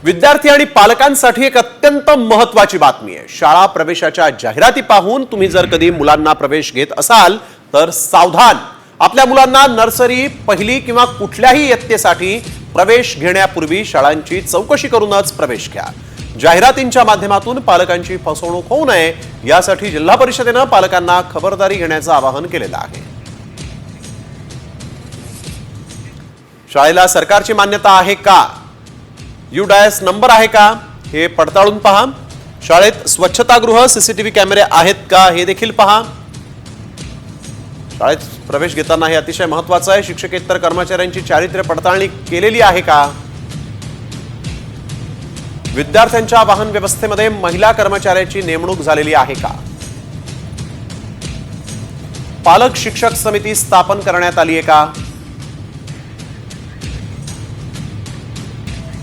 विद्यार्थी आणि पालकांसाठी एक अत्यंत महत्त्वाची बातमी आहे। शाळा प्रवेशाच्या जाहिराती पाहून तुम्ही जर कधी मुलांना प्रवेश घेत असाल तर सावधान। आपल्या मुलांना नर्सरी, पहिली किंवा कुठल्याही इयत्तेसाठी प्रवेश घेण्यापूर्वी शाळांची चौकशी करूनच प्रवेश घ्या। जाहिरातींच्या माध्यमातून पालकांची फसवणूक होऊ नये यासाठी जिल्हा परिषदेने पालकांना खबरदारी घेण्याचं आवाहन केलेलं आहे। शाळेला सरकारची मान्यता आहे का, UDAS नंबर आहे का हे पडताळून पहा। शाळेत स्वच्छतागृह, सीसीटीव्ही कॅमेरे आहेत का हे देखील पहा। शाळेत प्रवेश घेताना हे अतिशय महत्त्वाचं आहे। शिक्षकेतर कर्मचाऱ्यांची चारित्र्य पडताळणी केलेली आहे का? विद्यार्थ्यांच्या वाहन व्यवस्थेमध्ये महिला कर्मचाऱ्याची नेमणूक झालेली आहे का? पालक शिक्षक समिती स्थापन करण्यात आली आहे का?